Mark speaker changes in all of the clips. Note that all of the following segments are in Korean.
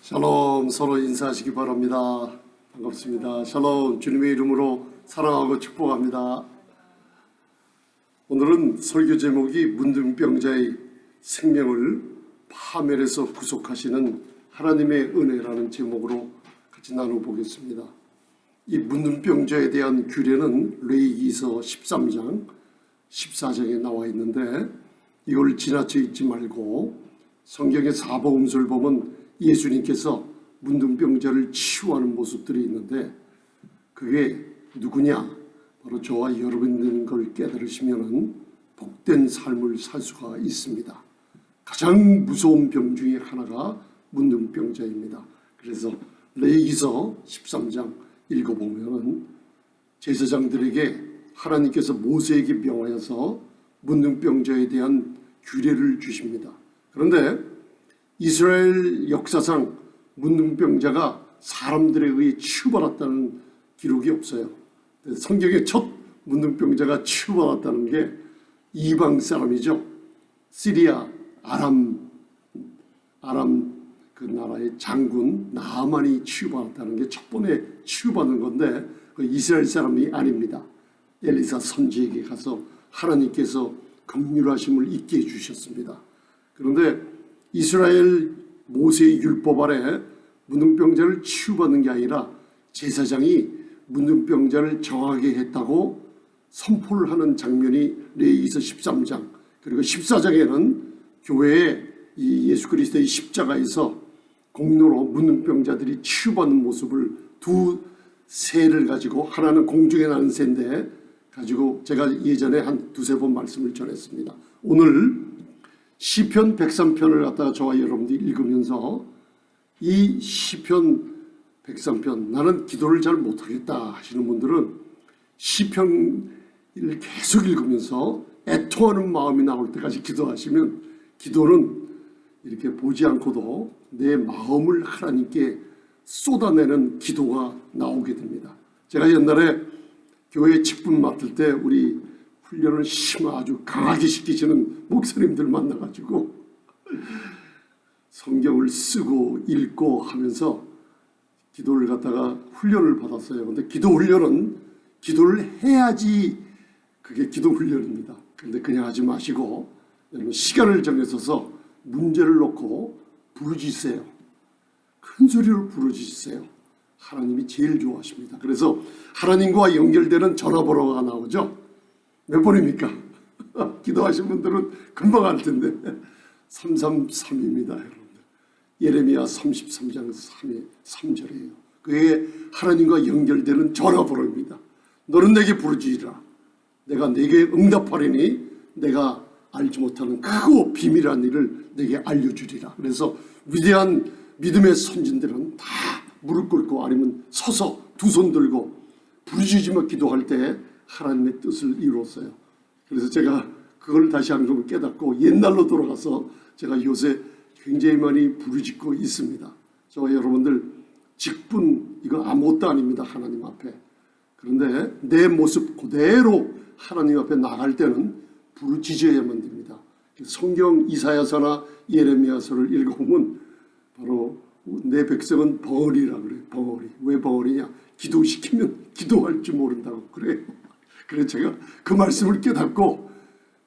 Speaker 1: 샬롬, 서로 인사하시기 바랍니다. 반갑습니다. 샬롬, 주님의 이름으로 사랑하고 축복합니다. 오늘은 설교 제목이 문둥병자의 생명을 파멸해서 구속하시는 하나님의 은혜라는 제목으로 같이 나눠보겠습니다. 이 문둥병자에 대한 규례는 레위기서 13장, 14장에 나와 있는데 이걸 지나쳐 읽지 말고 성경의 사복음서를 보면 예수님께서 문둥병자를 치유하는 모습들이 있는데 그게 누구냐? 바로 저와 여러분들인 걸 깨달으시면 복된 삶을 살 수가 있습니다. 가장 무서운 병 중에 하나가 문둥병자입니다. 그래서 레위기서 13장 읽어보면 제사장들에게 하나님께서 모세에게 명하여서 문둥병자에 대한 규례를 주십니다. 그런데 이스라엘 역사상 문둥병자가 사람들에 의해 치유받았다는 기록이 없어요. 성경의 첫 문둥병자가 치유받았다는 게 이방 사람이죠. 시리아 아람 그 나라의 장군 나아만이 치유받았다는 게 첫 번에 치유받은 건데 그 이스라엘 사람이 아닙니다. 엘리사 선지에게 가서 하나님께서 긍휼하심을 있게 해주셨습니다. 그런데 이스라엘 모세의 율법 아래 문둥병자를 치유받는 게 아니라 제사장이 문둥병자를 정하게 했다고 선포를 하는 장면이 레위기서 13장 그리고 14장에는 교회에 이 예수 그리스도의 십자가에서 공로로 문둥병자들이 치유받는 모습을 두 새를 가지고 하나는 공중에 나는 새인데 가지고 제가 예전에 한 두세 번 말씀을 전했습니다. 오늘 시편 103편을 갖다가 저와 여러분들이 읽으면서 이 시편 103편 나는 기도를 잘 못하겠다 하시는 분들은 시편을 계속 읽으면서 애통하는 마음이 나올 때까지 기도하시면 기도는 이렇게 보지 않고도 내 마음을 하나님께 쏟아내는 기도가 나오게 됩니다. 제가 옛날에 교회 직분 맡을 때 우리 훈련을 아주 강하게 시키시는 목사님들 만나가지고 성경을 쓰고 읽고 하면서 기도를 갖다가 훈련을 받았어요. 그런데 기도 훈련은 기도를 해야지 그게 기도 훈련입니다. 그런데 그냥 하지 마시고 여러분 시간을 정해서서 문제를 놓고 부르짖으세요. 큰 소리로 부르짖으세요. 하나님이 제일 좋아하십니다. 그래서 하나님과 연결되는 전화번호가 나오죠. 몇 번입니까? 기도하신 분들은 금방 알 텐데 333입니다. 여러분들. 예레미야 33장 3절이에요. 그게 하나님과 연결되는 전화번호입니다. 너는 내게 부르짖으라. 내가 내게 응답하리니 내가 알지 못하는 크고 비밀한 일을 내게 알려주리라. 그래서 위대한 믿음의 선진들은 다 무릎 꿇고 아니면 서서 두 손 들고 부르짖으며 기도할 때 하나님의 뜻을 이루었어요. 그래서 제가 그걸 다시 한번 깨닫고 옛날로 돌아가서 제가 요새 굉장히 많이 부르짖고 있습니다. 저와 여러분들 직분 이거 아무것도 아닙니다. 하나님 앞에. 그런데 내 모습 그대로 하나님 앞에 나갈 때는 부르짖어야만 됩니다. 성경 이사야서나 예레미야서를 읽어보면 바로 내 백성은 벙어리라 그래요. 벙어리. 왜 벙어리냐? 기도시키면 기도할 줄 모른다고 그래요. 그래서 제가 그 말씀을 깨닫고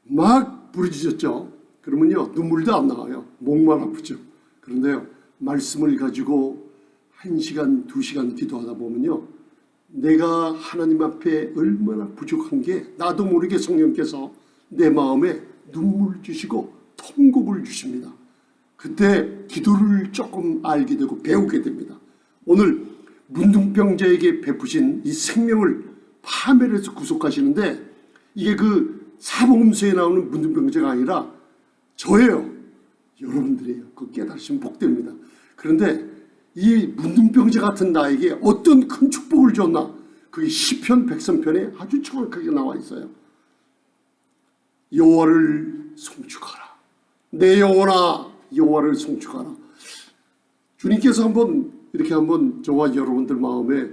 Speaker 1: 막 부르짖었죠. 그러면요 눈물도 안 나와요. 목만 아프죠. 그런데요 말씀을 가지고 1시간 2시간 기도하다 보면요 내가 하나님 앞에 얼마나 부족한 게 나도 모르게 성령께서 내 마음에 눈물 주시고 통곡을 주십니다. 그때 기도를 조금 알게 되고 배우게 됩니다. 오늘 문둥병자에게 베푸신 이 생명을 파멸해서 구속하시는데 이게 그 사복음서에 나오는 문둥병자가 아니라 저예요. 여러분들이에요. 그거 깨달으시면 복됩니다. 그런데 이 문둥병자 같은 나에게 어떤 큰 축복을 줬나? 그게 시편 103편에 아주 정확하게 나와 있어요. 여호와를 송축하라. 내 영혼아 여호와를 송축하라. 주님께서 이렇게 한번 저와 여러분들 마음에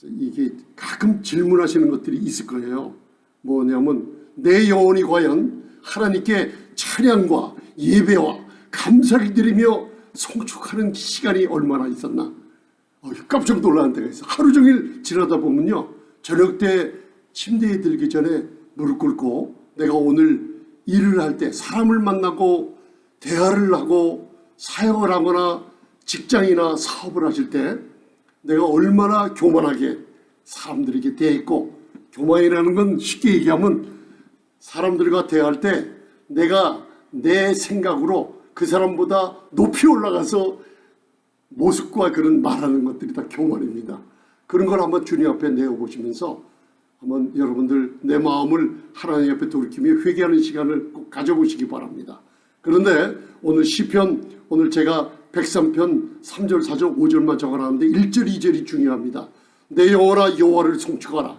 Speaker 1: 이게 가끔 질문하시는 것들이 있을 거예요. 뭐냐면 내 영혼이 과연 하나님께 찬양과 예배와 감사를 드리며 송축하는 시간이 얼마나 있었나. 깜짝 놀라는 때가 있어. 하루 종일 지나다 보면요, 저녁 때 침대에 들기 전에 무릎 꿇고 내가 오늘 일을 할 때, 사람을 만나고 대화를 하고 사역을 하거나 직장이나 사업을 하실 때 내가 얼마나 교만하게 사람들에게 대했고, 교만이라는 건 쉽게 얘기하면 사람들과 대화할 때 내가 내 생각으로 그 사람보다 높이 올라가서 모습과 그런 말하는 것들이 다 교만입니다. 그런 걸 한번 주님 앞에 내어보시면서 한번 여러분들 내 마음을 하나님 앞에 돌이키며 회개하는 시간을 꼭 가져보시기 바랍니다. 그런데 오늘 시편, 오늘 제가 103편 3절 4절 5절만 적어놨는데 1절 2절이 중요합니다. 내 영혼아 여호와를 송축하라.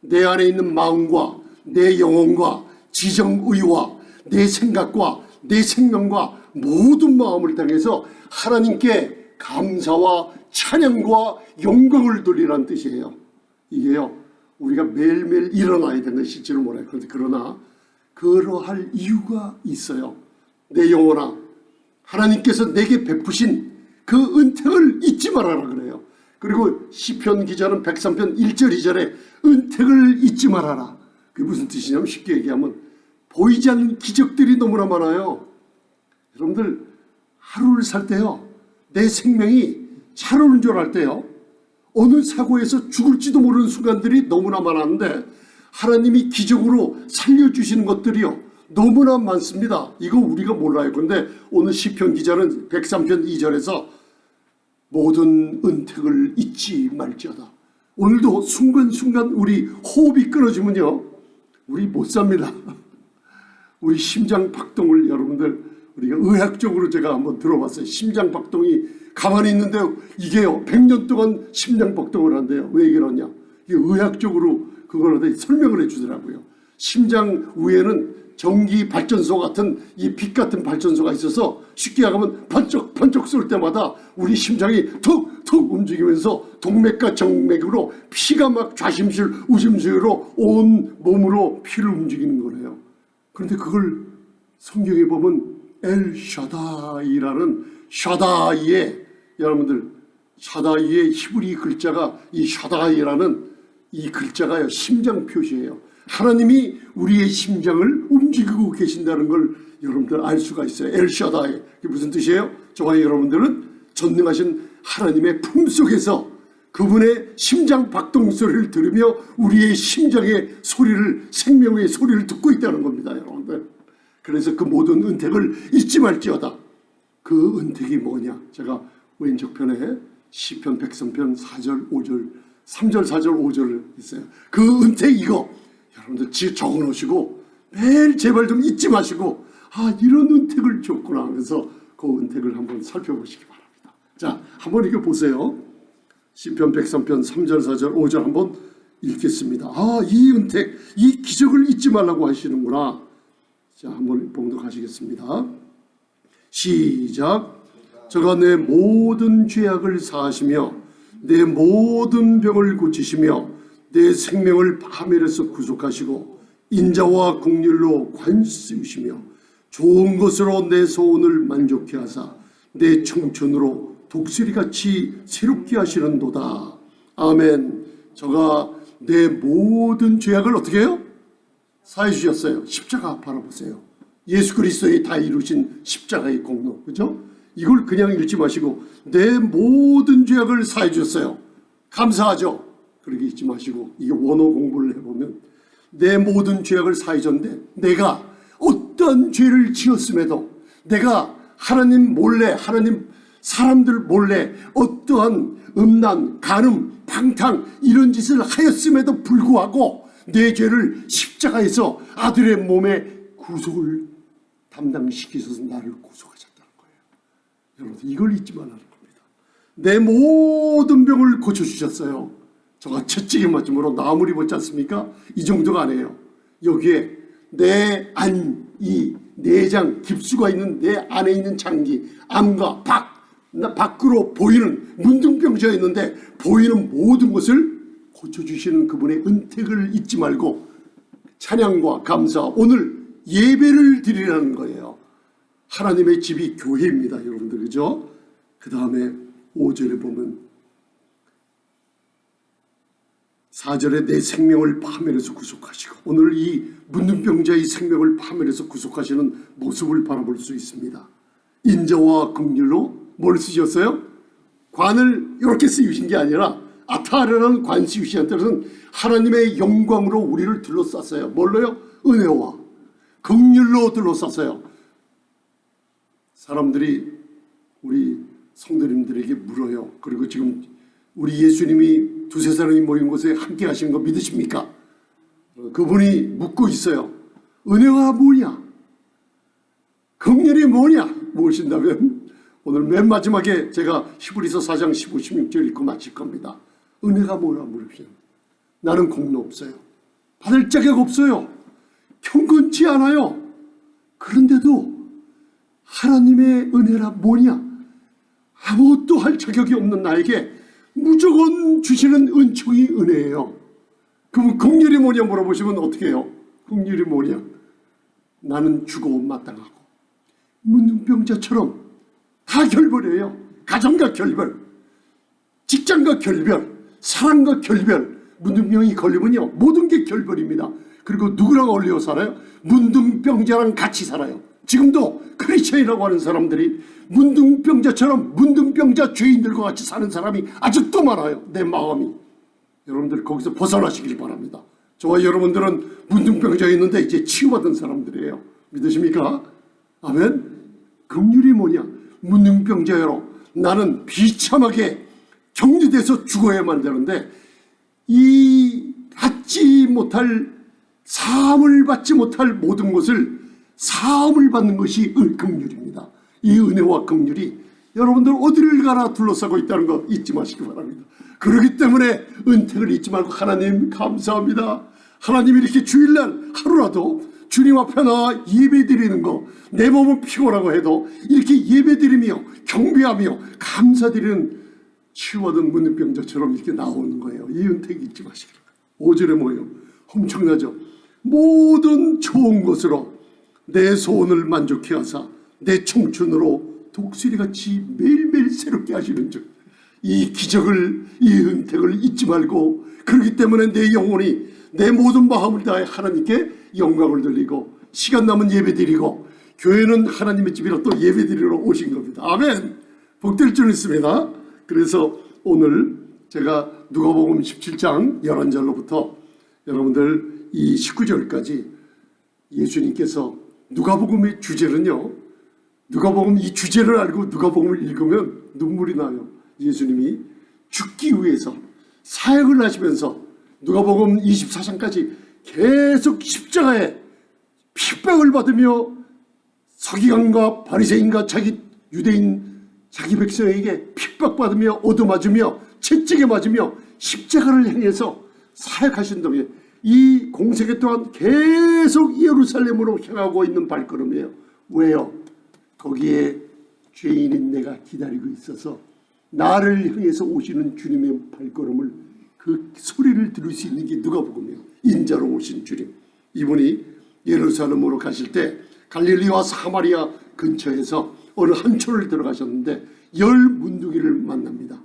Speaker 1: 내 안에 있는 마음과 내 영혼과 지정의와 내 생각과 내 생명과 모든 마음을 당해서 하나님께 감사와 찬양과 영광을 돌리라는 뜻이에요. 이게요, 우리가 매일매일 일어나야 되는 실제로 몰라요. 그러나 그러할 이유가 있어요. 내 영혼아, 하나님께서 내게 베푸신 그 은택을 잊지 말아라 그래요. 그리고 시편 기자는 103편 1절 2절에 은택을 잊지 말아라. 그게 무슨 뜻이냐면, 쉽게 얘기하면 보이지 않는 기적들이 너무나 많아요. 여러분들 하루를 살 때요, 내 생명이 차로는 줄 알 때요, 어느 사고에서 죽을지도 모르는 순간들이 너무나 많았는데 하나님이 기적으로 살려주시는 것들이요 너무나 많습니다. 이거 우리가 몰라요. 그런데 오늘 시편 기자는 103편 2절에서 모든 은택을 잊지 말지어다. 오늘도 순간순간 우리 호흡이 끊어지면요, 우리 못 삽니다. 우리 심장 박동을 여러분들, 우리가 의학적으로 제가 한번 들어봤어요. 심장 박동이 가만히 있는데 이게요 100년 동안 심장 박동을 한대요. 왜 그러냐, 이게 의학적으로 그걸 설명을 해주더라고요. 심장 위에는 전기 발전소 같은 이 빛 같은 발전소가 있어서 쉽게 얘기하면 번쩍번쩍 쏠 때마다 우리 심장이 툭툭 움직이면서 동맥과 정맥으로 피가 막 좌심실 우심실로 온 몸으로 피를 움직이는 거래요. 그런데 그걸 성경에 보면 엘 샤다이라는, 샤다이의, 여러분들 샤다이의 히브리 글자가, 이 샤다이라는 이 글자가요 심장 표시예요. 하나님이 우리의 심장을 움직이고 계신다는 걸 여러분들 알 수가 있어요. 엘 샤다이, 그게 무슨 뜻이에요? 저와 여러분들은 전능하신 하나님의 품속에서 그분의 심장 박동 소리를 들으며 우리의 심장의 소리를, 생명의 소리를 듣고 있다는 겁니다, 여러분들. 그래서 그 모든 은택을 잊지 말지어다. 그 은택이 뭐냐? 제가 왼쪽 편에 시편 103편 4절 5절 3절 4절 5절 있어요. 그 은택 이거 여러분들 적어 놓으시고 매일 제발 좀 잊지 마시고, 이런 은택을 줬구나. 그래서 그 은택을 한번 살펴보시기 바랍니다. 자, 한번 이거 보세요. 시편 103편 3절 4절 5절 한번 읽겠습니다. 이 은택, 이 기적을 잊지 말라고 하시는구나. 자, 한번 봉독하시겠습니다. 시작. 저가 내 모든 죄악을 사하시며 내 모든 병을 고치시며 내 생명을 파멸에서 구속하시고 인자와 긍휼로 관세우시며 좋은 것으로 내 소원을 만족케 하사 내 청춘으로 독수리같이 새롭게 하시는도다. 아멘. 저가 내 모든 죄악을 어떻게 해요? 사해 주셨어요. 십자가 바라보세요. 예수 그리스도의 다 이루신 십자가의 공로, 그죠? 이걸 그냥 읽지 마시고 내 모든 죄악을 사해 주셨어요. 감사하죠? 그렇게 읽지 마시고 이게 원어 공부를 해보면 내 모든 죄악을 사해 줬는데 내가 어떤 죄를 지었음에도, 내가 하나님 몰래, 하나님 사람들 몰래 어떠한 음란, 간음, 방탕 이런 짓을 하였음에도 불구하고 내 죄를 십자가에서 아들의 몸에 구속을 담당시키셔서 나를 구속하셨다는 거예요. 여러분 이걸 잊지 말라는 겁니다. 내 모든 병을 고쳐주셨어요. 저가 채찍에 맞음으로 나무를 입었지 않습니까? 이 정도가 아니에요. 여기에 내 안, 이 내장, 깁스가 있는 내 안에 있는 장기, 암과 밖으로 보이는 문둥병자가 있는데 보이는 모든 것을 고쳐주시는 그분의 은택을 잊지 말고 찬양과 감사, 오늘 예배를 드리라는 거예요. 하나님의 집이 교회입니다, 여러분들, 그죠? 그 다음에 5절에 보면 4절에 내 생명을 파멸해서 구속하시고, 오늘 이 문둥병자의 생명을 파멸해서 구속하시는 모습을 바라볼 수 있습니다. 인자와 긍휼로 뭘 쓰셨어요? 관을 이렇게 씌우신 게 아니라 아타르라는 관 씌우신 뜻은 하나님의 영광으로 우리를 둘러쌌어요. 뭘로요? 은혜와 긍휼로 둘러쌌어요. 사람들이 우리 성도님들에게 물어요. 그리고 지금 우리 예수님이 두세 사람이 모인 곳에 함께 하시는 거 믿으십니까? 그분이 묻고 있어요. 은혜가 뭐냐? 긍휼이 뭐냐? 무엇인다면 오늘 맨 마지막에 제가 히브리서 4장 15, 16절 읽고 마칠 겁니다. 은혜가 뭐냐 물으시면 나는 공로 없어요. 받을 자격 없어요. 경건치 않아요. 그런데도 하나님의 은혜라 뭐냐? 아무것도 할 자격이 없는 나에게 무조건 주시는 은총이 은혜예요. 그럼 긍휼이 뭐냐 물어보시면 어떻게 해요? 긍휼이 뭐냐? 나는 죽어 마땅하고 문둥병자처럼 다 결별이에요. 가정과 결별, 직장과 결별, 사랑과 결별. 문둥병이 걸리면요 모든 게 결별입니다. 그리고 누구랑 어울려 살아요? 문둥병자랑 같이 살아요. 지금도 크리스천이라고 하는 사람들이 문둥병자처럼 문둥병자 죄인들과 같이 사는 사람이 아직도 많아요. 내 마음이. 여러분들 거기서 벗어나시길 바랍니다. 저와 여러분들은 문둥병자에 있는데 이제 치유받은 사람들이에요. 믿으십니까? 아멘. 긍휼이 뭐냐? 문둥병자여로 나는 비참하게 격리돼서 죽어야만 되는데 이 받지 못할 사함을 받지 못할 모든 것을 사함을 받는 것이 긍휼입니다. 이 은혜와 긍휼이 여러분들 어디를 가나 둘러싸고 있다는 거 잊지 마시기 바랍니다. 그렇기 때문에 은택을 잊지 말고 하나님 감사합니다. 하나님 이렇게 주일날 하루라도 주님 앞에 나와 예배드리는 거, 내 몸은 피곤하고 해도 이렇게 예배드리며 경배하며 감사드리는 치유받은 문둥병자처럼 이렇게 나오는 거예요. 이 은택 잊지 마시기 바랍니다. 5절에 뭐예요? 엄청나죠? 모든 좋은 것으로 내 소원을 만족해 하사 내 청춘으로 독수리같이 매일매일 새롭게 하시는 즉 이 기적을, 이 은택을 잊지 말고, 그렇기 때문에 내 영혼이 내 모든 마음을 다해 하나님께 영광을 돌리고 시간 남은 예배 드리고, 교회는 하나님의 집이라 또 예배 드리러 오신 겁니다. 아멘. 복될 줄 있습니다. 그래서 오늘 제가 누가복음 17장 11절로부터 여러분들 이 19절까지 예수님께서 누가복음의 주제는요, 누가복음 이 주제를 알고 누가복음을 읽으면 눈물이 나요. 예수님이 죽기 위해서 사역을 하시면서 누가복음 24장까지 계속 십자가에 핍박을 받으며 서기관과 바리새인과 자기 유대인 자기 백성에게 핍박받으며 얻어맞으며 채찍에 맞으며 십자가를 향해서 사역하신 동안 이 공생애 동안 계속 예루살렘으로 향하고 있는 발걸음이에요. 왜요? 거기에 죄인인 내가 기다리고 있어서 나를 향해서 오시는 주님의 발걸음을, 그 소리를 들을 수 있는 게 누가복음이에요. 인자로 오신 주님. 이분이 예루살렘으로 가실 때 갈릴리와 사마리아 근처에서 어느 한촌을 들어가셨는데 10문둥이를 만납니다.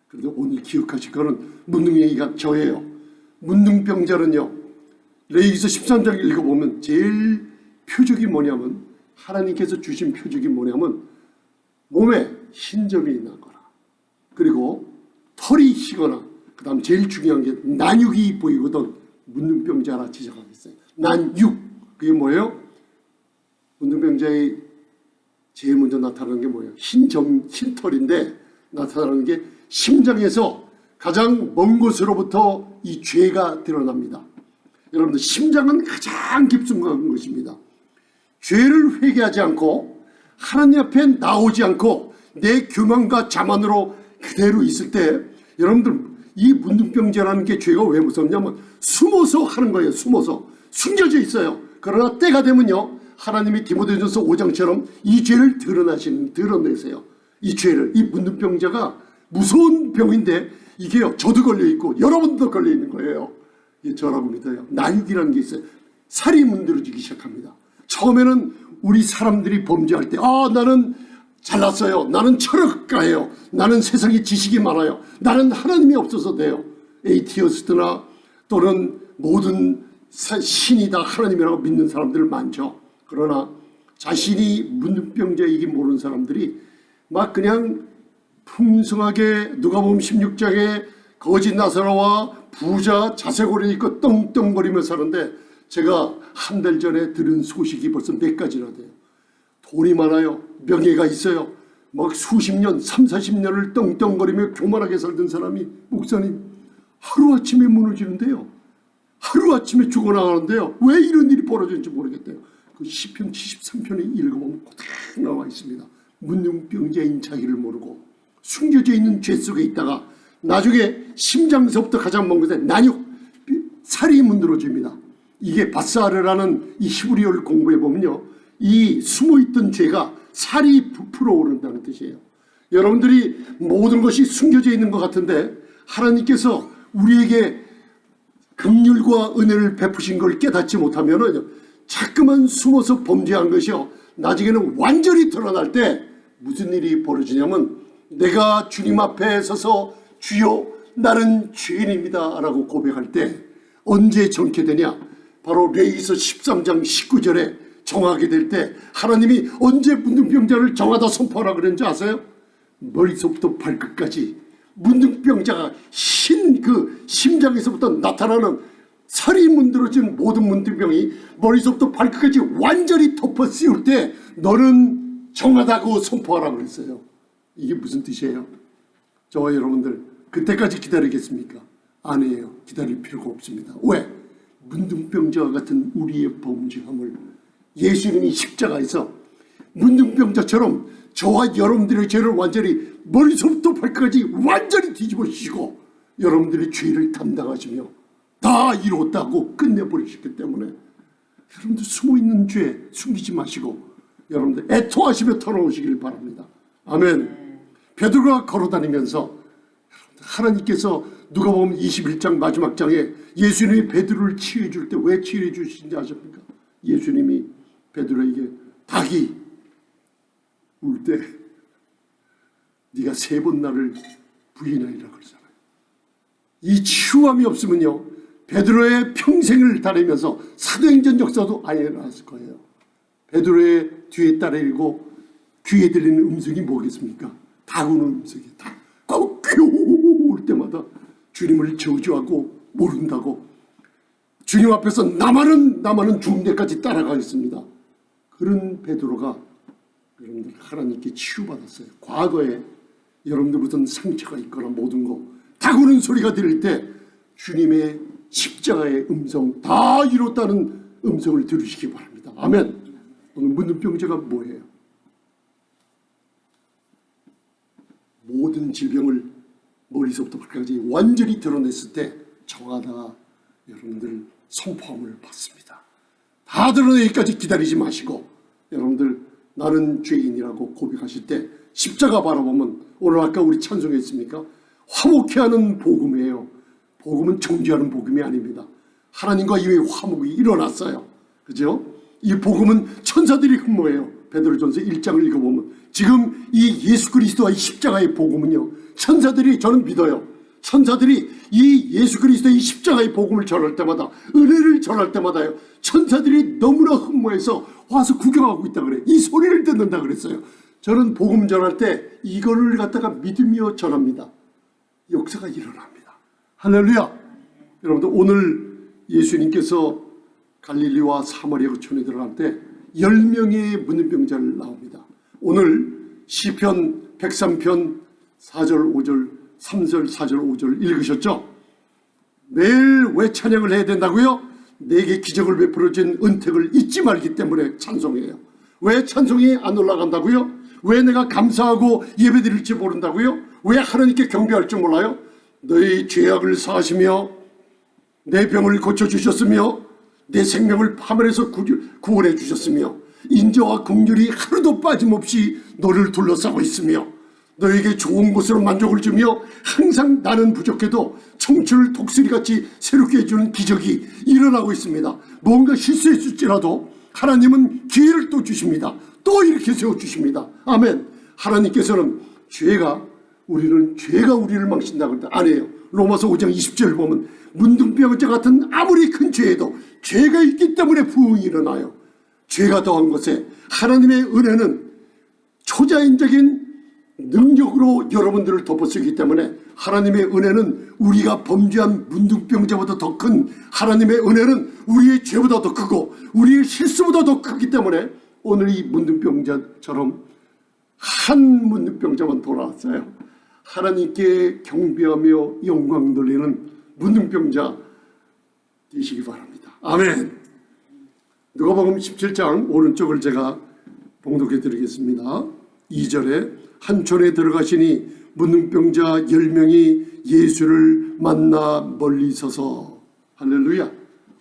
Speaker 1: 그런데 오늘 기억하실 거는 문둥이가 저예요. 문둥병자는요, 레위기서 13장 읽어보면 제일 표적이 뭐냐면, 하나님께서 주신 표적이 뭐냐면 몸에 흰점이 나거나 그리고 털이 희거나, 그 다음 제일 중요한 게 난육이 보이거든. 문둥병자라 지적하겠어요. 난육. 그게 뭐예요? 문둥병자의 제일 먼저 나타나는 게 뭐예요? 흰털인데 나타나는 게 심장에서 가장 먼 곳으로부터 이 죄가 드러납니다. 여러분들 심장은 가장 깊숙한 것입니다. 죄를 회개하지 않고 하나님 앞에 나오지 않고 내 교만과 자만으로 그대로 있을 때, 여러분들 이 문둥병자라는 게 죄가 왜 무섭냐면 숨어서 하는 거예요. 숨어서 숨겨져 있어요. 그러나 때가 되면요, 하나님이 디모데전서 5장처럼 이 죄를 드러내세요. 이 죄를. 이 문둥병자가 무서운 병인데 이게요, 저도 걸려있고 여러분도 걸려있는 거예요. 이게 저라고 믿어요. 난육이라는 게 있어요. 살이 문드러지기 시작합니다. 처음에는 우리 사람들이 범죄할 때 나는 잘났어요. 나는 철학가예요. 나는 세상에 지식이 많아요. 나는 하나님이 없어서 돼요. 에이티어스트나 또는 모든 신이 다 하나님이라고 믿는 사람들 많죠. 그러나 자신이 문둥병자이기 모르는 사람들이 막 그냥 풍성하게 누가복음 16장에 거짓 나사로와 부자 자색옷을 입고 떵떵거리며 사는데, 제가 한 달 전에 들은 소식이 벌써 몇 가지나 돼요. 돈이 많아요. 명예가 있어요. 막 수십 년, 30-40년을 떵떵거리며 교만하게 살던 사람이 목사님 하루아침에 무너지는데요. 하루아침에 죽어나가는데요. 왜 이런 일이 벌어졌는지 모르겠대요. 그 시편 73편에 읽어보면 그대로 나와 있습니다. 문둥병자인 자기를 모르고 숨겨져 있는 죄 속에 있다가 나중에 심장서부터 가장 먼 곳에 난육, 살이 문드러집니다. 이게 바사르라는 이 히브리어를 공부해 보면요, 이 숨어있던 죄가 살이 부풀어 오른다는 뜻이에요. 여러분들이 모든 것이 숨겨져 있는 것 같은데 하나님께서 우리에게 긍휼과 은혜를 베푸신 걸 깨닫지 못하면 자꾸만 숨어서 범죄한 것이요, 나중에는 완전히 드러날 때 무슨 일이 벌어지냐면, 내가 주님 앞에 서서 주여 나는 죄인입니다 라고 고백할 때 언제 정케 되냐, 바로 레위기서 13장 19절에 정하게 될 때 하나님이 언제 문둥병자를 정하다 선포하라 그랬는지 아세요? 머리서부터 발끝까지 문둥병자가 그 심장에서부터 나타나는 살이 문드러진 모든 문둥병이 머리서부터 발끝까지 완전히 덮어 씌울 때 너는 정하다고 선포하라 그랬어요. 이게 무슨 뜻이에요? 저와 여러분들 그때까지 기다리겠습니까? 아니에요. 기다릴 필요가 없습니다. 왜? 문둥병자와 같은 우리의 범죄함을 예수님이 십자가에서 문둥병자처럼 저와 여러분들의 죄를 완전히 머리서부터 발끝까지 완전히 뒤집어 씌고 여러분들의 죄를 담당하시며 다 이뤘다고 끝내버리셨기 때문에 여러분들 숨어있는 죄 숨기지 마시고 여러분들 애통하시며 털어오시길 바랍니다. 아멘. 베드로가 걸어다니면서 하나님께서 누가복음 21장 마지막 장에 예수님이 베드로를 치유해 줄 때 왜 치유해 주신지 아십니까? 예수님이 베드로에게 닭이 울 때 네가 3번 나를 부인하리라 그러잖아요. 이 치유함이 없으면요, 베드로의 평생을 따르면서 사도행전 역사도 안 일어났을 거예요. 베드로의 뒤에 따르고 귀에 들리는 음성이 뭐겠습니까? 닭 우는 음성이 다 올 때마다 주님을 저주하고 모른다고 주님 앞에서 나만은 죽는 데까지 따라가겠습니다. 그런 베드로가 여러분들 하나님께 치유받았어요. 과거에 여러분들 무슨 상처가 있거나 모든 거 닭 우는 소리가 들릴 때 주님의 십자가의 음성, 다 이뤘다는 음성을 들으시기 바랍니다. 아멘. 오늘 문둥병자가 뭐예요? 모든 질병을 머리서부터 발끝까지 완전히 드러냈을 때 정하다가 여러분들 선포함을 받습니다. 다 드러내기까지 기다리지 마시고 여러분들 나는 죄인이라고 고백하실 때 십자가 바라보면 오늘 아까 우리 찬송했습니까? 화목해 하는 복음이에요. 복음은 정죄하는 복음이 아닙니다. 하나님과 이외에 화목이 일어났어요. 그죠? 이 복음은 천사들이 흠모해요. 베드로전서 1장을 읽어보면 지금 이 예수 그리스도와 이 십자가의 복음은요, 천사들이, 저는 믿어요, 천사들이 이 예수 그리스도의 십자가의 복음을 전할 때마다, 은혜를 전할 때마다요, 천사들이 너무나 흠모해서 와서 구경하고 있다 그래요. 이 소리를 듣는다 그랬어요. 저는 복음 전할 때 이거를 갖다가 믿으며 전합니다. 역사가 일어납니다. 할렐루야. 여러분들 오늘 예수님께서 갈릴리와 사마리아 촌에 들어갈 때 10명의 문둥병자를 나옵니다. 오늘 시편 103편 4절 5절 3절 4절 5절 읽으셨죠? 매일 왜 찬양을 해야 된다고요? 내게 기적을 베풀어준 은택을 잊지 말기 때문에 찬송해요. 왜 찬송이 안 올라간다고요? 왜 내가 감사하고 예배드릴지 모른다고요? 왜 하나님께 경배할 줄 몰라요? 너희 죄악을 사하시며 내 병을 고쳐주셨으며 내 생명을 파멸해서 구원해 주셨으며 인자와 긍휼이 하루도 빠짐없이 너를 둘러싸고 있으며 너에게 좋은 것으로 만족을 주며 항상 나는 부족해도 청춘을 독수리같이 새롭게 해주는 기적이 일어나고 있습니다. 뭔가 실수했을지라도 하나님은 기회를 또 주십니다. 또 이렇게 세워주십니다. 아멘. 하나님께서는 우리는 죄가 우리를 망친다고 할때 안 해요. 로마서 5장 20절 보면 문둥병자 같은 아무리 큰 죄에도 죄가 있기 때문에 부흥이 일어나요. 죄가 더한 것에 하나님의 은혜는 초자연적인 능력으로 여러분들을 덮어쓰기 때문에 하나님의 은혜는 우리가 범죄한 문둥병자보다 더 큰 하나님의 은혜는 우리의 죄보다 더 크고 우리의 실수보다 더 크기 때문에 오늘 이 문둥병자처럼 한 문둥병자만 돌아왔어요. 하나님께 경배하며 영광 돌리는 문둥병자 되시기 바랍니다. 아멘. 누가복음 17장 오른쪽을 제가 봉독해 드리겠습니다. 2절에 한촌에 들어가시니 문둥병자 10명이 예수를 만나 멀리 서서 할렐루야.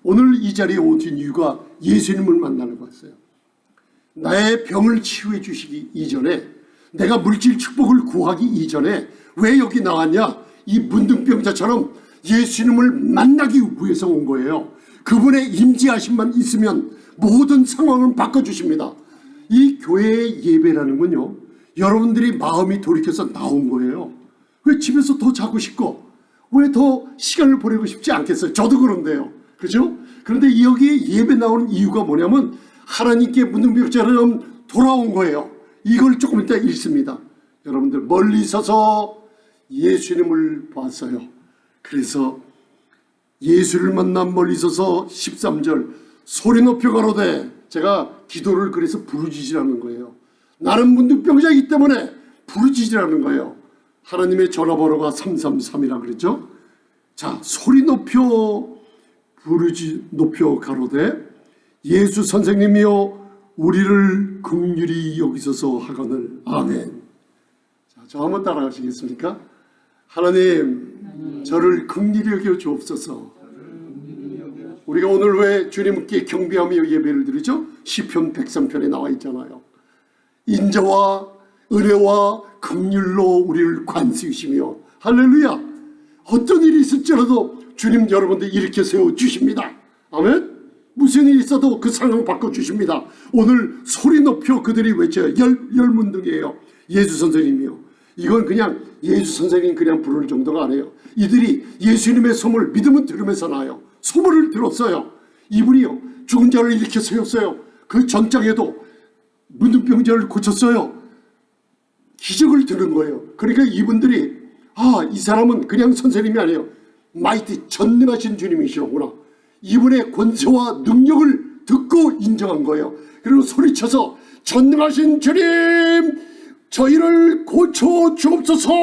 Speaker 1: 오늘 이 자리에 오신 이유가 예수님을 만나려고 했어요. 나의 병을 치유해 주시기 이전에, 내가 물질 축복을 구하기 이전에 왜 여기 나왔냐? 이 문둥병자처럼 예수님을 만나기 위해서 온 거예요. 그분의 임재하심만 있으면 모든 상황을 바꿔주십니다. 이 교회의 예배라는 건요, 여러분들이 마음이 돌이켜서 나온 거예요. 왜 집에서 더 자고 싶고 왜 더 시간을 보내고 싶지 않겠어요? 저도 그런데요. 그죠? 그런데 여기에 예배 나오는 이유가 뭐냐면 하나님께 문둥병자처럼 돌아온 거예요. 이걸 조금 이따 읽습니다. 여러분들 멀리 서서 예수님을 봤어요. 그래서 예수를 만나 멀리 서서 13절 소리 높여 가로되, 제가 기도를 그래서 부르짖으라는 거예요. 나는 문둥병자이기 때문에 부르짖으라는 거예요. 하나님의 전화번호가 333이라 그랬죠. 자, 소리 높여 높여 가로되 예수 선생님이여 우리를 긍휼히 여기소서 하거늘. 아멘. 자, 저 한번 따라가시겠습니까? 하나님, 저를 긍휼히 여겨 주옵소서. 우리가 오늘 왜 주님께 경배하며 예배를 드리죠? 시편 103편에 나와 있잖아요. 인자와 은혜와 긍휼로 우리를 관수이시며, 할렐루야. 어떤 일이 있을지라도 주님 여러분들 일으켜 세워주십니다. 아멘. 무슨 일이 있어도 그 상황을 바꿔주십니다. 오늘 소리 높여 그들이 외쳐요. 열문둥이에요. 예수 선생님이요. 이건 그냥 예수 선생님 그냥 부를 정도가 아니에요. 이들이 예수님의 소문을 믿음은 들으면서 나요. 소문을 들었어요. 이분이요, 죽은 자를 일으켜 세웠어요. 그 전장에도 문둥병자를 고쳤어요. 기적을 들은 거예요. 그러니까 이분들이 이 사람은 그냥 선생님이 아니에요. 마이티, 전능하신 주님이시로구나. 이분의 권세와 능력을 듣고 인정한 거예요. 그리고 소리쳐서 전능하신 주님, 저희를 고쳐 주옵소서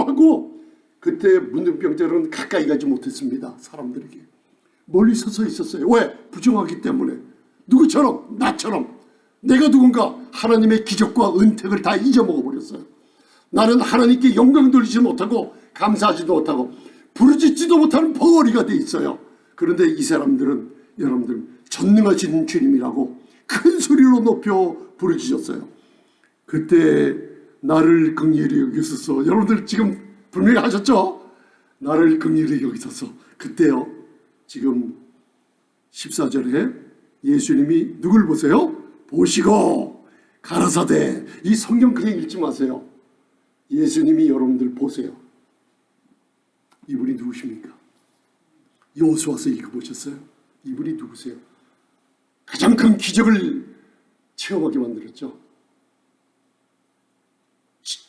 Speaker 1: 하고, 그때 문둥병자는 가까이 가지 못했습니다. 사람들에게 멀리 서서 있었어요. 왜? 부정하기 때문에. 누구처럼? 나처럼. 내가 누군가? 하나님의 기적과 은택을 다 잊어먹어 버렸어요. 나는 하나님께 영광 돌리지 못하고 감사하지도 못하고 부르짖지도 못하는 벙어리가 돼 있어요. 그런데 이 사람들은 여러분들 전능하신 주님이라고 큰 소리로 높여 부르짖었어요. 그때 나를 긍휼히 여기소서. 여러분들 지금 분명히 하셨죠? 나를 긍휼히 여기소서. 그때요, 지금 14절에 예수님이 누굴 보세요? 보시고 가라사대. 이 성경 그냥 읽지 마세요. 예수님이 여러분들 보세요. 이분이 누구십니까? 여호수아서 읽어보셨어요? 이분이 누구세요? 가장 큰 기적을 체험하게 만들었죠.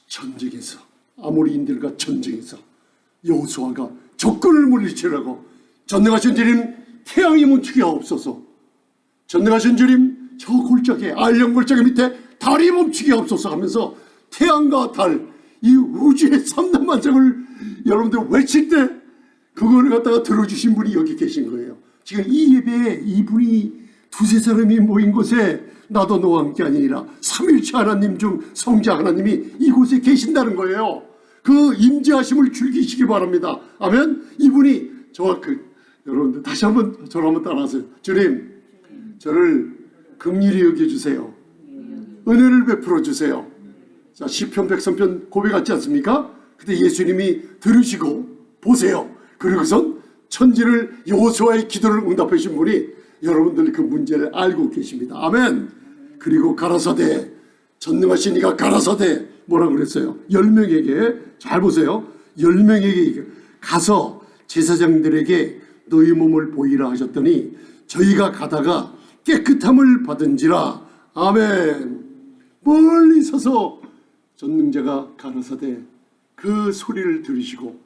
Speaker 1: 전쟁에서, 아모리인들과 전쟁에서 여호수아가 적군을 물리치려고 전능하신 주님 태양이 멈추게 하옵소서, 전능하신 주님 저 골짜기, 알령 골짜기 밑에 달이 멈추게 하옵소서 하면서 태양과 달, 이 우주의 3단만장을 여러분들 외칠 때 그거를 갖다가 들어주신 분이 여기 계신 거예요. 지금 이 예배에 이분이 두세 사람이 모인 곳에 나도 너와 함께 아니니라 삼일체 하나님 중 성자 하나님이 이곳에 계신다는 거예요. 그 임재하심을 즐기시기 바랍니다. 아멘. 이분이 저와 여러분들 다시 한번 저를 한번 따라하세요. 주님, 저를 긍휼히 여겨주세요. 은혜를 베풀어 주세요. 자, 시편 103편 고백하지 않습니까? 그때 예수님이 들으시고 보세요. 그리고선 천지를 여호수아의 기도를 응답해 주신 분이 여러분들 그 문제를 알고 계십니다. 아멘. 그리고 가라사대 전능하신 이가 가라사대 뭐라고 그랬어요? 10명에게 잘 보세요. 10명에게 가서 제사장들에게 너희 몸을 보이라 하셨더니 저희가 가다가 깨끗함을 받은지라. 아멘. 멀리 서서 전능자가 가라사대 그 소리를 들으시고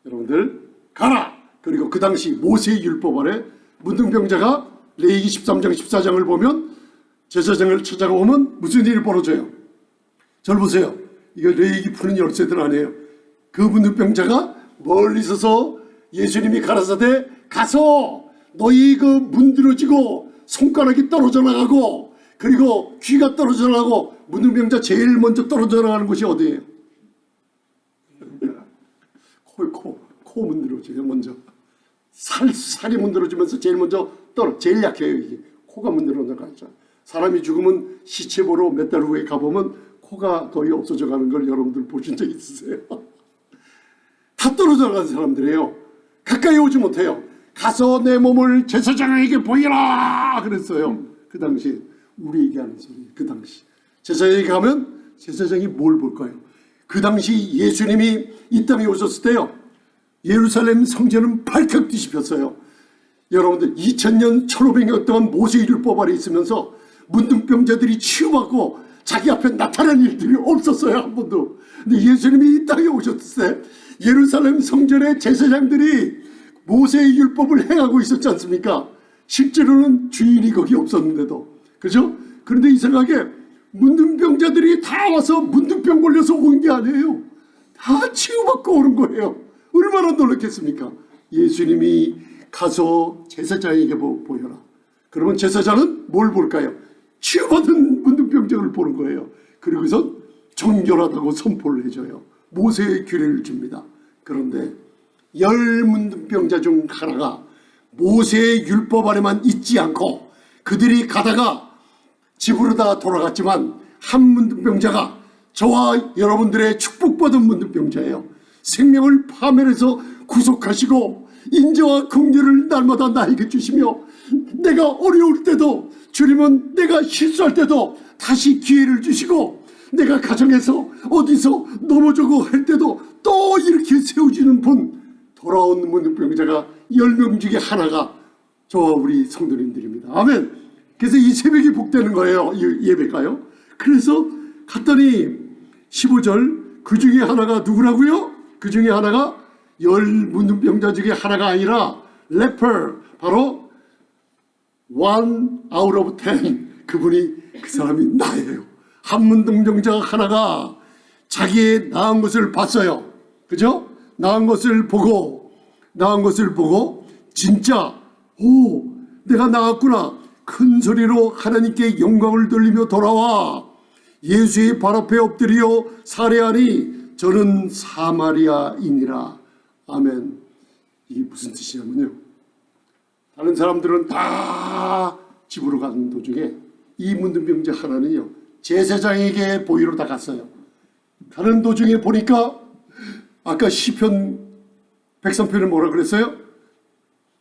Speaker 1: 여러분들 가라. 그리고 그 당시 모세의 율법 아래 문둥병자가 레위기 13장 14장을 보면 제사장을 찾아오면 무슨 일이 벌어져요? 절 보세요. 이거 레위기 푸는 열쇠들 아니에요. 그 문둥병자가 멀리 서서 예수님이 가라사대 가서 너희 그 문드러지고 손가락이 떨어져 나가고 그리고 귀가 떨어져 나가고 문둥병자 제일 먼저 떨어져 나가는 곳이 어디예요? 코 문드러져요. 먼저 살이 문드러지면서 제일 먼저 제일 약해요. 이게 코가 문드러 나가죠. 사람이 죽으면 시체 보러 몇 달 후에 가보면 코가 거의 없어져 가는 걸 여러분들 보신 적 있으세요? 다 떨어져 나간 사람들이에요. 가까이 오지 못해요. 가서 내 몸을 제사장에게 보이라 그랬어요. 그 당시 우리 얘기하는 소리. 그 당시 제사장에게 가면 제사장이 뭘 볼까요? 그 당시 예수님이 이 땅에 오셨을 때요, 예루살렘 성전은 발칵 뒤집혔어요. 여러분들 2000년 1500년 동안 모세의 율법 아래 있으면서 문둥병자들이 치유받고 자기 앞에 나타난 일들이 없었어요. 한 번도. 근데 예수님이 이 땅에 오셨을 때 예루살렘 성전의 제사장들이 모세의 율법을 행하고 있었지 않습니까? 실제로는 주인이 거기 없었는데도. 그죠? 그런데 이상하게 문둥병자들이 다 와서 문둥병 걸려서 온 게 아니에요. 다 치유받고 오는 거예요. 얼마나 놀랐겠습니까? 예수님이 가서 제사장에게 보여라. 그러면 제사장은 뭘 볼까요? 치유받은 문둥병자를 보는 거예요. 그리고서 정결하다고 선포를 해줘요. 모세의 규례를 줍니다. 그런데 10 문둥병자 중 하나가 모세의 율법 아래만 있지 않고 그들이 가다가 집으로 다 돌아갔지만 한 문둥병자가 저와 여러분들의 축복받은 문둥병자예요. 생명을 파멸해서 구속하시고 인자와 긍휼을 날마다 나에게 주시며 내가 어려울 때도 주님은 내가 실수할 때도 다시 기회를 주시고 내가 가정에서 어디서 넘어져고 할 때도 또 이렇게 세워주는 분, 돌아온 문둥병자가 10명 중에 하나가 저와 우리 성도님들입니다. 아멘. 그래서 이 새벽이 복되는 거예요. 이 예배가요. 그래서 갔더니 15절 그 중에 하나가 누구라고요? 그 중에 하나가 10 문둥병자 중에 하나가 아니라 leper, 바로 1 out of 10. 그분이 그 사람이 나예요. 한 문둥병자 하나가 자기의 나은 것을 봤어요. 그죠? 나은 것을 보고 진짜 내가 나았구나. 큰 소리로 하나님께 영광을 돌리며 돌아와 예수의 발 앞에 엎드려 살해하니 저는 사마리아인이라. 아멘. 이게 무슨 뜻이냐면요, 다른 사람들은 다 집으로 가는 도중에 이 문둥병자 하나는요 제사장에게 보이러 다 갔어요. 가는 도중에 보니까 아까 시편 103편에 뭐라 그랬어요?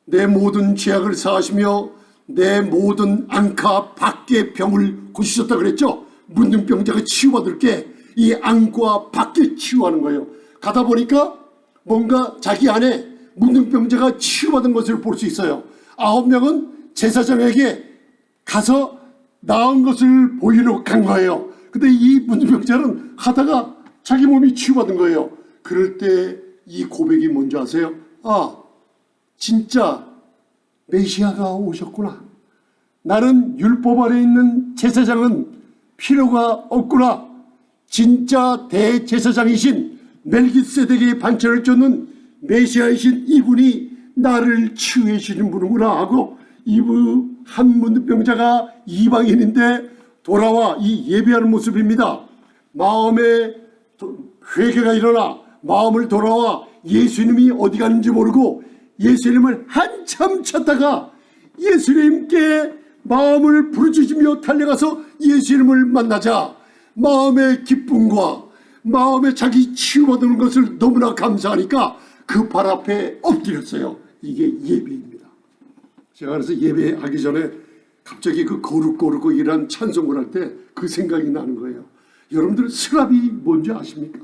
Speaker 1: 내 모든 죄악을 사하시며 내 모든 앙카 밖의 병을 고치셨다 그랬죠. 문둥병자가 치유받을 게 이 앙과 밖에 치유하는 거예요. 가다 보니까 뭔가 자기 안에 문둥병자가 치유받은 것을 볼 수 있어요. 9명은 제사장에게 가서 나은 것을 보이러 간 거예요. 근데 이 문둥병자는 하다가 자기 몸이 치유받은 거예요. 그럴 때 이 고백이 뭔지 아세요? 진짜 메시아가 오셨구나. 나는 율법 아래 있는 제사장은 필요가 없구나. 진짜 대제사장이신 멜기세덱의 반차를 쫓는 메시아이신 이분이 나를 치유해 주시는 분이구나 하고 이분 한 문둥병자가 이방인인데 돌아와 이 예배하는 모습입니다. 마음에 회개가 일어나 마음을 돌아와 예수님이 어디 갔는지 모르고 예수님을 한참 찾다가 예수님께 마음을 부르짖으며 달려가서 예수님을 만나자 마음의 기쁨과 마음에 자기 치유받는 것을 너무나 감사하니까 그 발 앞에 엎드렸어요. 이게 예배입니다. 제가 그래서 예배하기 전에 갑자기 그 거룩거룩이란 찬송을 할 때 그 생각이 나는 거예요. 여러분들 스랍이 뭔지 아십니까?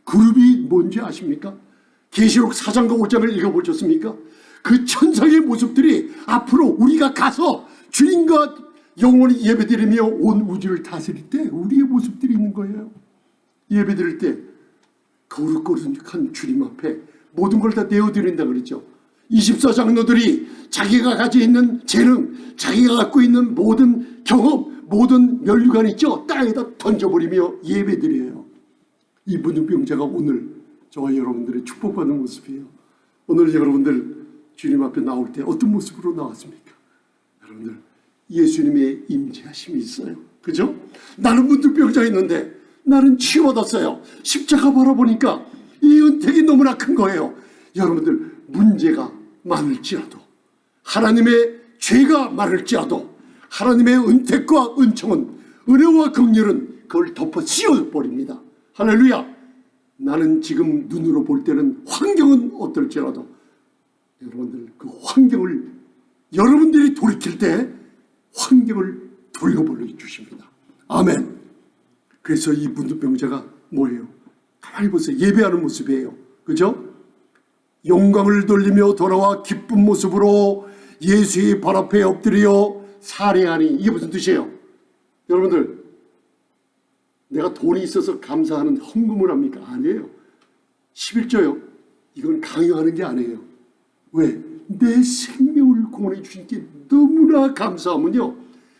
Speaker 1: 그룹이 뭔지 아십니까? 계시록 4장과 5장을 읽어보셨습니까? 그 천상의 모습들이 앞으로 우리가 가서 주님과 영원히 예배드리며 온 우주를 다스릴 때 우리의 모습들이 있는 거예요. 예배드릴 때 거룩거룩한 주님 앞에 모든 걸 다 내어드린다 그랬죠. 24장로들이 자기가 가지고 있는 재능, 자기가 갖고 있는 모든 경험, 모든 면류관 있죠. 땅에다 던져버리며 예배드려요. 이 문둥병자가 오늘 저와 여러분들의 축복받는 모습이에요. 오늘 여러분들 주님 앞에 나올 때 어떤 모습으로 나왔습니까? 여러분들 예수님의 임재하심이 있어요. 그죠? 나는 문둥병자였는데 나는 치유받았어요. 십자가 바라보니까 이 은택이 너무나 큰 거예요. 여러분들 문제가 많을지라도, 하나님의 죄가 많을지라도 하나님의 은택과 은총은, 은혜와 긍휼은 그걸 덮어 씌워버립니다. 할렐루야. 나는 지금 눈으로 볼 때는 환경은 어떨지라도 여러분들 그 환경을, 여러분들이 돌이킬 때 환경을 돌려버려 주십니다. 아멘. 그래서 이 문둥병자가 뭐예요? 가만히 보세요. 예배하는 모습이에요. 그죠? 영광을 돌리며 돌아와 기쁜 모습으로 예수의 발 앞에 엎드려 살해하니. 이게 무슨 뜻이에요? 여러분들, 내가 돈이 있어서 감사하는 헌금을 합니까? 아니에요. 11조요. 이건 강요하는 게 아니에요. 왜? 내 생명을 구원해 주신 게 너무나 감사하면요,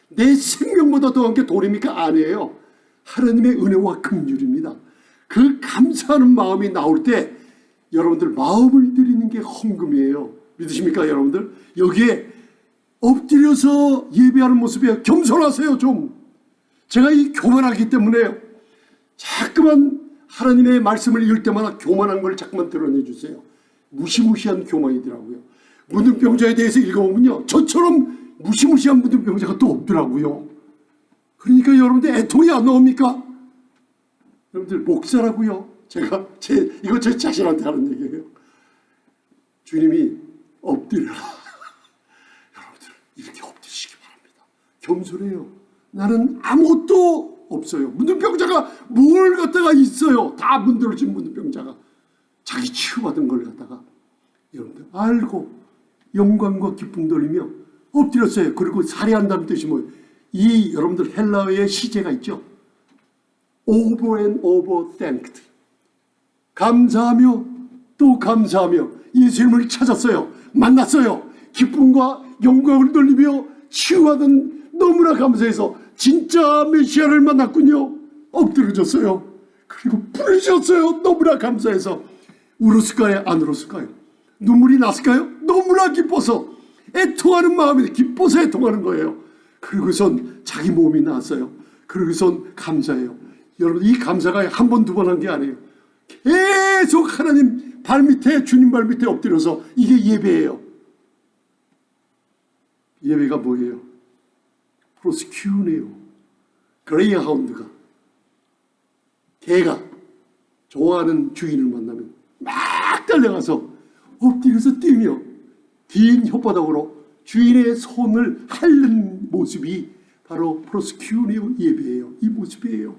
Speaker 1: 내 생명보다 더한 게 돈입니까? 아니에요. 하나님의 은혜와 긍휼입니다. 그 감사하는 마음이 나올 때 여러분들 마음을 드리는 게 헌금이에요. 믿으십니까 여러분들? 여기에 엎드려서 예배하는 모습이에요. 겸손하세요 좀. 제가 이 교만하기 때문에요. 자꾸만 하나님의 말씀을 읽을 때마다 교만한 걸 자꾸만 드러내주세요. 무시무시한 교만이더라고요. 문둥병자에 대해서 읽어보면요, 저처럼 무시무시한 문둥병자가 또 없더라고요. 그러니까 여러분들 애통이 안 나옵니까? 여러분들 목사라고요. 이거 제 자신한테 하는 얘기예요. 주님이 엎드려라. 여러분들 이렇게 엎드리시기 바랍니다. 겸손해요. 나는 아무것도 없어요. 문둥병자가 뭘 갖다가 있어요. 다 문드러진 문둥병자가 자기 치유받은 걸 갖다가 여러분들 알고 영광과 기쁨 돌리며 엎드렸어요. 그리고 살해한다는 뜻이 뭐예요? 이 여러분들 헬라어의 시제가 있죠. over and over thanked. 감사하며 또 감사하며 예수님을 찾았어요. 만났어요. 기쁨과 영광을 돌리며 치유하던 너무나 감사해서 진짜 메시아를 만났군요. 엎드려졌어요. 그리고 부르셨어요. 너무나 감사해서. 울었을까요? 안 울었을까요? 눈물이 났을까요? 너무나 기뻐서, 애통하는 마음이 기뻐서 애통하는 거예요. 그리고선 자기 몸이 나았어요. 그리고선 감사해요. 여러분, 이 감사가 한 번, 두 번 한 게 아니에요. 계속 하나님 발밑에, 주님 발밑에 엎드려서. 이게 예배예요. 예배가 뭐예요? 프로스큐네요. 그레이하운드가, 개가 좋아하는 주인을 만나면 막 달려가서 엎드려서 뛰며 긴 혓바닥으로 주인의 손을 핥는 모습이 바로 프로스큐네요 예배예요. 이 모습이에요.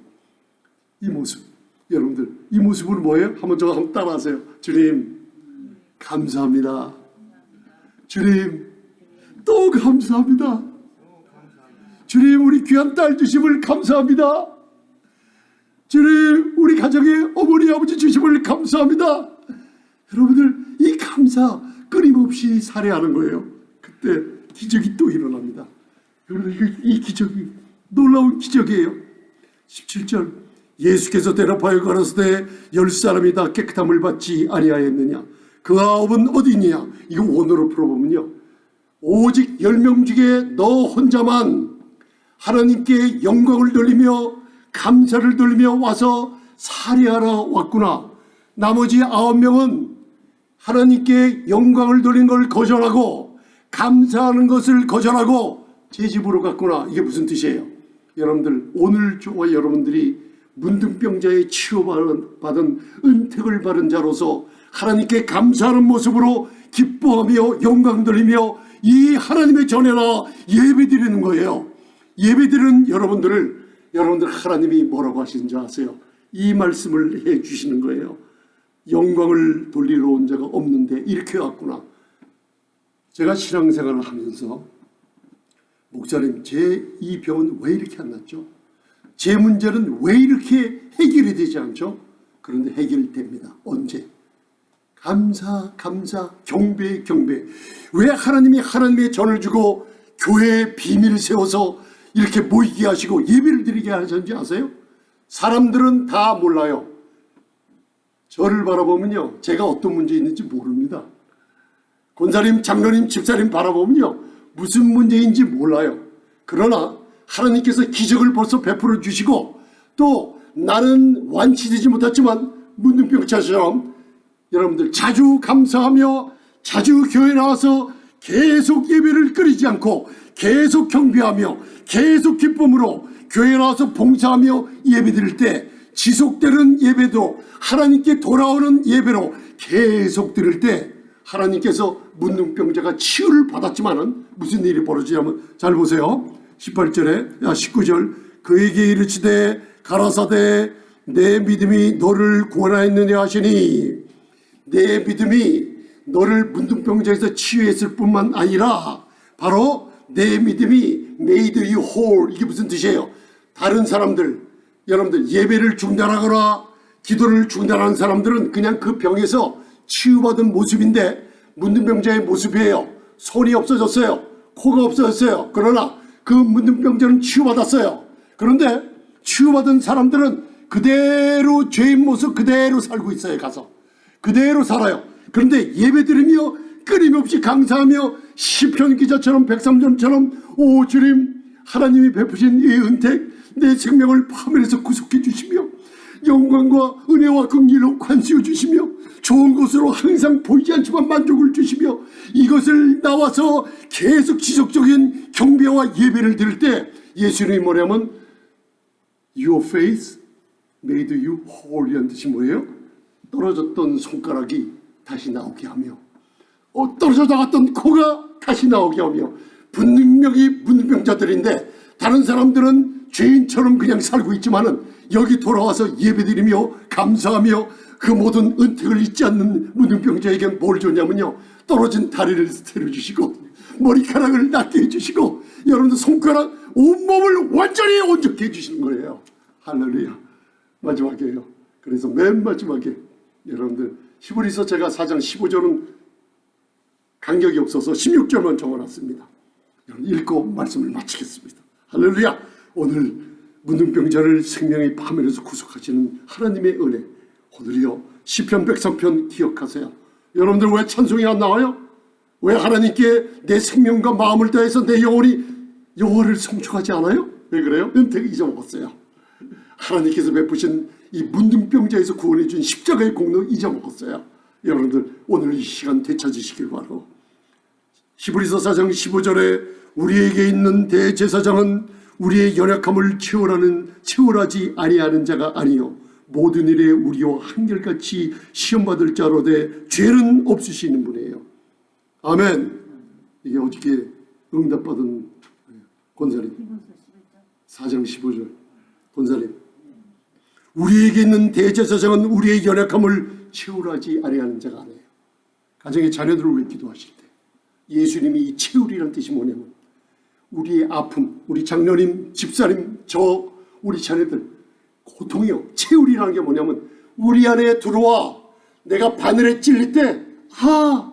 Speaker 1: 이 모습. 여러분들, 이 모습은 뭐예요? 한번 따라하세요. 주님 감사합니다. 주님 또 감사합니다. 주님 우리 귀한 딸 주심을 감사합니다. 주님 우리 가정의 어머니 아버지 주심을 감사합니다. 여러분들, 이 감사 끊임없이 살해하는 거예요. 그때 기적이 또 일어납니다. 여러분, 이 기적이 놀라운 기적이에요. 17절, 예수께서 대답하여 가라사대 10사람이 다 깨끗함을 받지 아니하였느냐? 그 9은 어디 있느냐? 이거 원어로 풀어보면요, 오직 10명 중에 너 혼자만 하나님께 영광을 돌리며 감사를 돌리며 와서 살해하러 왔구나. 나머지 9명은 하나님께 영광을 돌린 걸 거절하고 감사하는 것을 거절하고 제 집으로 갔구나. 이게 무슨 뜻이에요? 여러분들, 오늘 저와 여러분들이 문둥병자의 치유받은 은택을 받은 자로서 하나님께 감사하는 모습으로 기뻐하며 영광 돌리며 이 하나님의 전에나 예배드리는 거예요. 예배드리는 여러분들을 여러분들 하나님이 뭐라고 하시는지 아세요? 이 말씀을 해 주시는 거예요. 영광을 돌리러 온 자가 없는데 이렇게 왔구나. 제가 신앙생활을 하면서 목사님, 제 이 병은 왜 이렇게 안 낫죠? 제 문제는 왜 이렇게 해결이 되지 않죠? 그런데 해결됩니다. 언제? 감사, 경배. 왜 하나님이 하나님의 전을 주고 교회의 비밀을 세워서 이렇게 모이게 하시고 예배를 드리게 하셨는지 아세요? 사람들은 다 몰라요. 저를 바라보면요, 제가 어떤 문제 있는지 모릅니다. 권사님, 장로님, 집사님 바라보면요, 무슨 문제인지 몰라요. 그러나 하나님께서 기적을 벌써 베풀어 주시고, 또 나는 완치되지 못했지만 문둥병자처럼 여러분들 자주 감사하며 자주 교회 나와서 계속 예배를 끊이지 않고 계속 경배하며 계속 기쁨으로 교회 나와서 봉사하며 예배 드릴 때, 지속되는 예배도 하나님께 돌아오는 예배로 계속 드릴 때 하나님께서 문둥병자가 치유를 받았지만은 무슨 일이 벌어지냐면, 잘 보세요. 19절 그에게 이르시되 가라사대 내 믿음이 너를 구원하였느냐 하시니, 내 믿음이 너를 문둥병자에서 치유했을 뿐만 아니라 바로 내 믿음이 made you whole. 이게 무슨 뜻이에요? 다른 사람들, 여러분들 예배를 중단하거나 기도를 중단하는 사람들은 그냥 그 병에서 치유받은 모습인데 문둥병자의 모습이에요. 손이 없어졌어요. 코가 없어졌어요. 그러나 그 문둥병자는 치유받았어요. 그런데 치유받은 사람들은 그대로 죄인 모습 그대로 살고 있어요. 가서 그대로 살아요. 그런데 예배드리며 끊임없이 강사하며 시편 기자처럼 103점처럼 오 주님, 하나님이 베푸신 이 은택 내 생명을 파멸해서 구속해 주시며 영광과 은혜와 긍휼로 관시해 주시며 좋은 것으로 항상 보이지 않지만 만족을 주시며 이것을 나와서 계속 지속적인 경배와 예배를 드릴 때 예수님이 뭐냐면 Your faith made you whole 이라는 뜻이 뭐예요? 떨어졌던 손가락이 다시 나오게 하며 떨어져 나갔던 코가 다시 나오게 하며, 분명히 문둥병자들인데 다른 사람들은 죄인처럼 그냥 살고 있지만은 여기 돌아와서 예배드리며 감사하며 그 모든 은택을 잊지 않는 문둥병자에게 뭘 줬냐면요, 떨어진 다리를 세워주시고 머리카락을 낫게 해주시고 여러분들 손가락 온몸을 완전히 온전케 해주시는 거예요. 할렐루야. 마지막이에요. 그래서 맨 마지막에 여러분들 히브리서 제가 4장 15절은 간격이 없어서 16절만 적어놨습니다. 여러분 읽고 말씀을 마치겠습니다. 할렐루야. 오늘 문둥병자를 생명의 파멸에서 구속하시는 하나님의 은혜, 오늘이요 시편 103편 기억하세요. 여러분들 왜 찬송이 안 나와요? 왜 하나님께 내 생명과 마음을 다해서 내 영혼이 영혼을 성축하지 않아요? 왜 그래요? 은택을 잊어먹었어요. 하나님께서 베푸신 이 문둥병자에서 구원해 준 십자가의 공로 잊어먹었어요. 여러분들 오늘 이 시간 되찾으시길 바라고, 히브리서 4장 15절에 우리에게 있는 대제사장은 우리의 연약함을 채울하지 아니하는 자가 아니요 모든 일에 우리와 한결같이 시험받을 자로되 죄는 없으시는 분이에요. 아멘. 이게 어저께 응답받은 권사님 4장 15절 권사님, 우리에게 있는 대제사장은 우리의 연약함을 채울하지 아니하는 자가 아니에요. 가정의 자녀들을 위해 기도하실 때 예수님이 이 채울이라는 뜻이 뭐냐면 우리의 아픔, 우리 장로님, 집사님, 우리 자녀들 고통이요. 채울이라는 게 뭐냐면 우리 안에 들어와 내가 바늘에 찔릴 때 아파.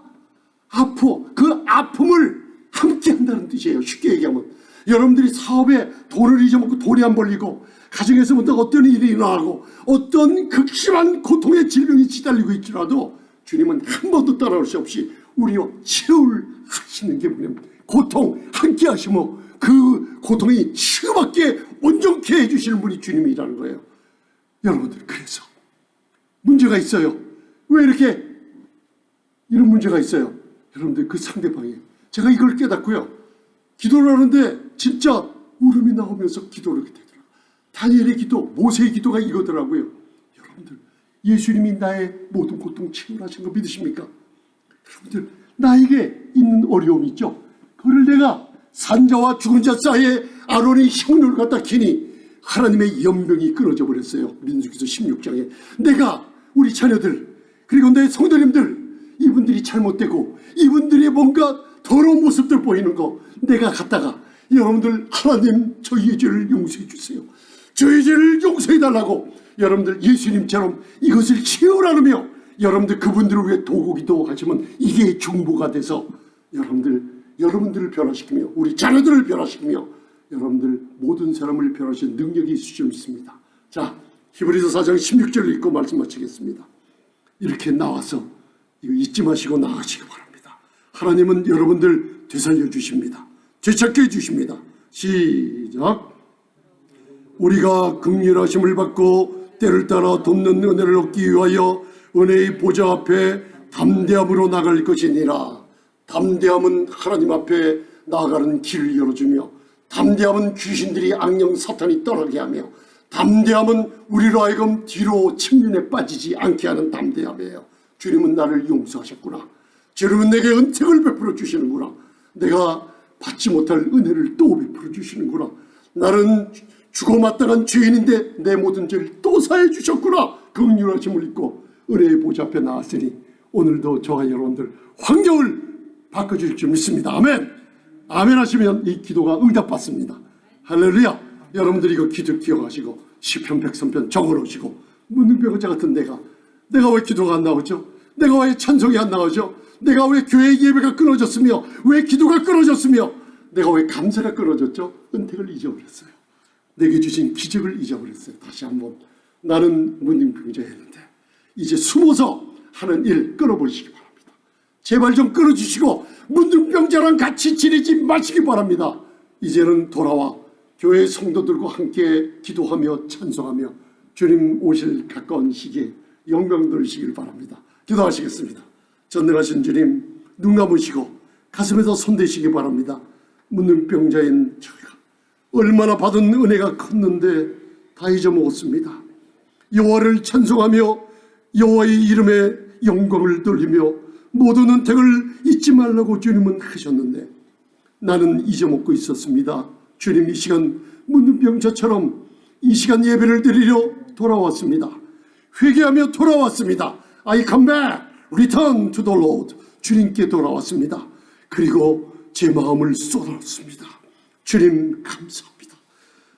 Speaker 1: 그 아픔을 함께 한다는 뜻이에요. 쉽게 얘기하면 여러분들이 사업에 돈을 잊어먹고 돈이 안 벌리고 가정에서부터 어떤 일이 일어나고 어떤 극심한 고통의 질병이 시달리고 있더라도 주님은 한 번도 따라올 수 없이 우리와 채울하시는 게 뭐냐면 고통 함께 하시며 그 고통이 치유받게 온전케 해주시는 분이 주님이라는 거예요. 여러분들, 그래서 문제가 있어요. 왜 이렇게 이런 문제가 있어요? 여러분들, 그 상대방이 제가 이걸 깨닫고요, 기도를 하는데 진짜 울음이 나오면서 기도를 하게 되더라고요. 다니엘의 기도, 모세의 기도가 이거더라고요. 여러분들, 예수님이 나의 모든 고통 채울하신 거 믿으십니까? 여러분들, 나에게 있는 어려움이 있죠. 그걸 내가 산자와 죽은 자 사이에 아론이 형을 갖다 키니 하나님의 연병이 끊어져 버렸어요. 민수기서 16장에 내가 우리 자녀들 그리고 내 성도님들 이분들이 잘못되고 이분들이 뭔가 더러운 모습들 보이는 거 내가 갖다가 여러분들 하나님 저희의 죄를 용서해 주세요. 저희 죄를 용서해 달라고 여러분들 예수님처럼 이것을 치유라며 여러분들 그분들을 위해 도구기도 하시면 이게 중보가 돼서 여러분들을 변화시키며 우리 자녀들을 변화시키며 여러분들 모든 사람을 변화시키는 능력이 있을 줄 믿습니다. 자, 히브리서 4장 16절을 읽고 말씀 마치겠습니다. 이렇게 나와서 이거 잊지 마시고 나가시기 바랍니다. 하나님은 여러분들 되살려 주십니다. 되찾게 해주십니다. 시작. 우리가 긍휼하심을 받고 때를 따라 돕는 은혜를 얻기 위하여 은혜의 보좌 앞에 담대함으로 나갈 것이니라. 담대함은 하나님 앞에 나아가는 길을 열어주며 담대함은 귀신들이 악령 사탄이 떠나게 하며 담대함은 우리로 하여금 뒤로 침륜에 빠지지 않게 하는 담대함이에요. 주님은 나를 용서하셨구나. 주님은 내게 은택을 베풀어 주시는구나. 내가 받지 못할 은혜를 또 베풀어 주시는구나. 나는 죽어 마땅한 죄인인데 내 모든 죄를 또 사해 주셨구나. 긍휼하심을 입고 은혜의 보좌 앞에 나왔으니 오늘도 저와 여러분들 환경을 바꿔주실 줄 믿습니다. 아멘. 아멘 하시면 이 기도가 응답받습니다. 할렐루야. 여러분들이 이거 기도 기억하시고 시편 103편 적어놓으시고 문둥병자 같은 내가 왜 기도가 안 나오죠? 내가 왜 찬송이 안 나오죠? 내가 왜 교회 예배가 끊어졌으며 왜 기도가 끊어졌으며 내가 왜 감사가 끊어졌죠? 은택을 잊어버렸어요. 내게 주신 기적을 잊어버렸어요. 다시 한번 나는 문둥병자였는데 이제 숨어서 하는 일 끊어버리시기 바랍니다. 제발 좀 끊어주시고 문둥병자랑 같이 지내지 마시기 바랍니다. 이제는 돌아와 교회 성도들과 함께 기도하며 찬송하며 주님 오실 가까운 시기에 영광 돌리시길 바랍니다. 기도하시겠습니다. 전능하신 주님 눈 감으시고 가슴에서 손대시기 바랍니다. 문둥병자인 저희가 얼마나 받은 은혜가 컸는데 다 잊어먹었습니다. 여호와를 찬송하며 여호와의 이름에 영광을 돌리며 모든 은택을 잊지 말라고 주님은 하셨는데 나는 잊어먹고 있었습니다. 주님 이 시간 문둥병자처럼 이 시간 예배를 드리려 돌아왔습니다. 회개하며 돌아왔습니다. I come back, return to the Lord. 주님께 돌아왔습니다. 그리고 제 마음을 쏟아놨습니다. 주님 감사합니다.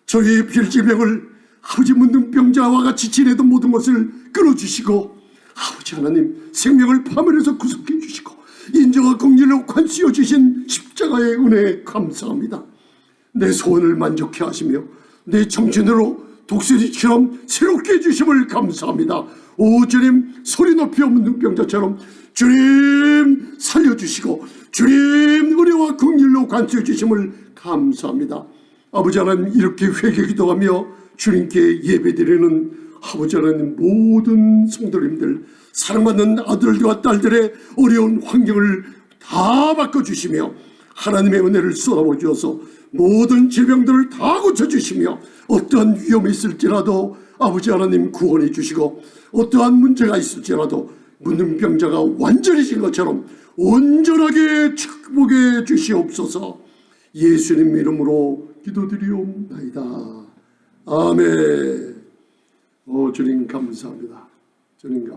Speaker 1: 저희의 별질병을 아버지 문둥병자와 같이 지내던 모든 것을 끊어주시고 아버지 하나님 생명을 파멸해서 구속해 주시고 인정과 긍휼로 관수여 주신 십자가의 은혜에 감사합니다. 내 소원을 만족해 하시며 내 정신으로 독수리처럼 새롭게 해주심을 감사합니다. 오 주님 소리 높여 문둥병자처럼 주님 살려주시고 주님 은혜와 긍휼로 관수해 주심을 감사합니다. 아버지 하나님 이렇게 회개 기도하며 주님께 예배드리는 아버지 하나님 모든 성도님들 사랑받는 아들과 딸들의 어려운 환경을 다 바꿔주시며 하나님의 은혜를 쏟아부어 주어서 모든 질병들을 다 고쳐주시며 어떠한 위험이 있을지라도 아버지 하나님 구원해 주시고 어떠한 문제가 있을지라도 문둥병자가 완전해진 것처럼 온전하게 축복해 주시옵소서. 예수님 이름으로 기도드리옵나이다. 아멘. 주님 감사합니다. 주님 감사합니다.